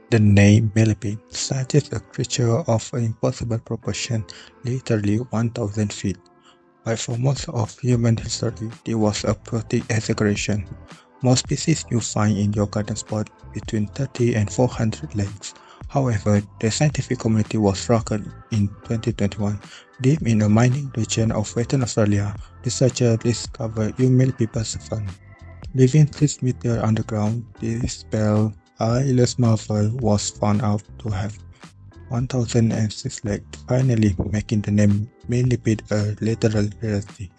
The name millipede suggests a creature of an impossible proportion, literally 1,000 feet. But for most of human history, it was a poetic exaggeration. Most species you find in your garden spot between 30 and 400 legs. However, the scientific community was rocked in 2021. Deep in a mining region of Western Australia, researchers discovered new millipede savanna. Living 6 meters underground, this spell eyeless marvel was found out to have 1006 legs, finally making the name millipede a literal rarity.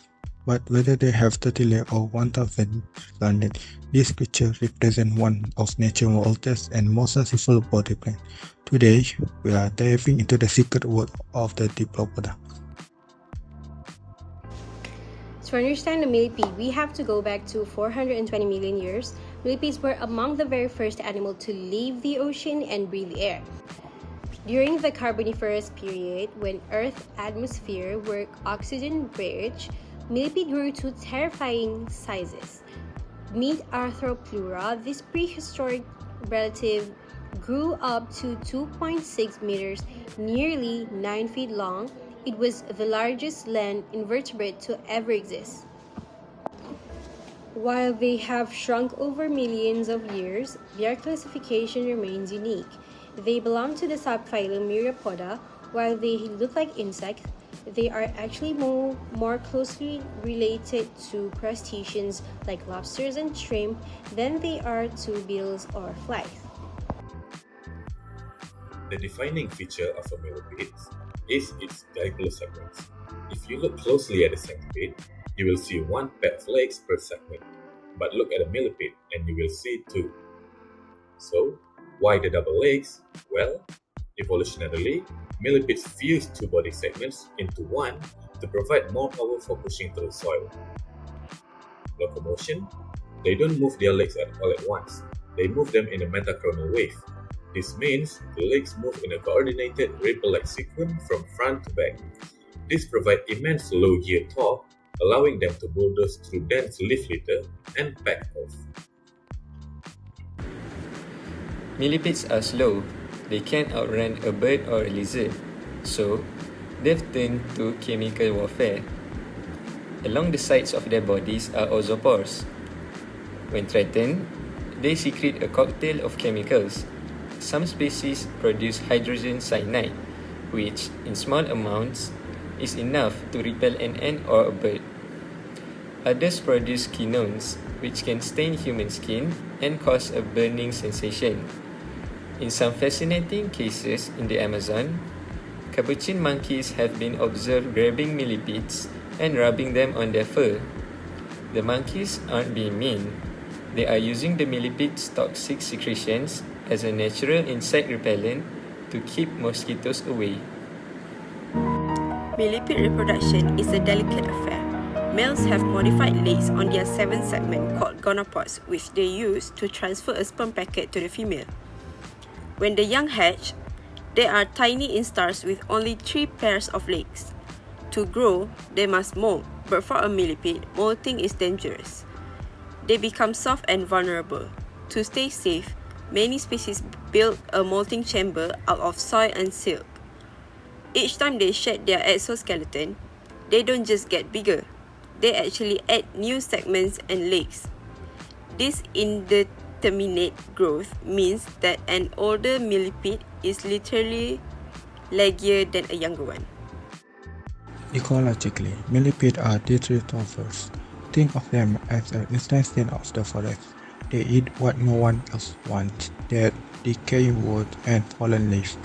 But whether they have 30 legs or 1000 legs, this creature represents one of nature's oldest and most successful body plans. Today, we are diving into the secret world of the Diplopoda. To understand the millipede, we have to go back to 420 million years. Millipedes were among the very first animals to leave the ocean and breathe air. During the Carboniferous period, when Earth's atmosphere were oxygen-rich, millipede grew to terrifying sizes. Meet Arthropleura, this prehistoric relative grew up to 2.6 meters, nearly 9 feet long. It was the largest land invertebrate to ever exist. While they have shrunk over millions of years, their classification remains unique. They belong to the subphylum Myriapoda. While they look like insects, they are actually more closely related to crustaceans like lobsters and shrimp than they are to beetles or flies. The defining feature of a millipede is its dipolar segments. If you look closely at a centipede, you will see one pair of legs per segment. But look at a millipede and you will see two. So, why the double legs? Well, evolutionarily, millipedes fuse two body segments into one to provide more power for pushing through soil. Locomotion? They don't move their legs all at once. They move them in a metachronal wave. This means the legs move in a coordinated ripple-like sequence from front to back. This provides immense low-gear torque, allowing them to bulldoze through dense leaf litter and pack off. Millipedes are slow. They can't outrun a bird or a lizard, so they've turned to chemical warfare. Along the sides of their bodies are ozophores. When threatened, they secrete a cocktail of chemicals. Some species produce hydrogen cyanide, which, in small amounts, is enough to repel an ant or a bird. Others produce quinones, which can stain human skin and cause a burning sensation. In some fascinating cases in the Amazon, capuchin monkeys have been observed grabbing millipedes and rubbing them on their fur. The monkeys aren't being mean. They are using the millipedes' toxic secretions as a natural insect repellent to keep mosquitoes away. Millipede reproduction is a delicate affair. Males have modified legs on their seventh segment called gonopods, which they use to transfer a sperm packet to the female. When the young hatch, they are tiny instars with only 3 pairs of legs. To grow, they must molt, but for a millipede, molting is dangerous. They become soft and vulnerable. To stay safe, many species build a molting chamber out of soil and silk. Each time they shed their exoskeleton, they don't just get bigger, they actually add new segments and legs. This indeterminate growth means that an older millipede is literally leggier than a younger one. Ecologically, millipedes are detritivores. Think of them as an extension of the forest. They eat what no one else wants, dead, decaying wood, and fallen leaves.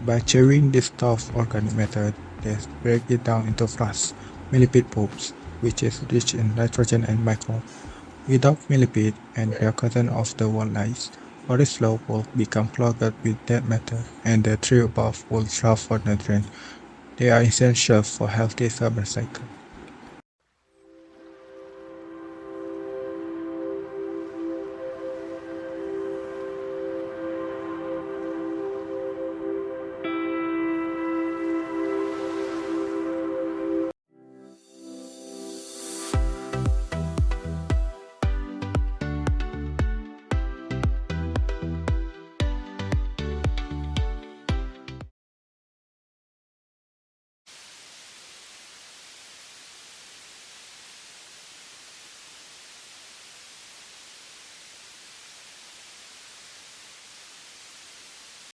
By chewing this tough organic matter, they break it down into frost, millipede poops, which is rich in nitrogen and microbes. Without millipede and their cousin of the wildlife, forest floor will become clogged with dead matter, and the tree above will starve for nutrients. They are essential for healthy summer cycle.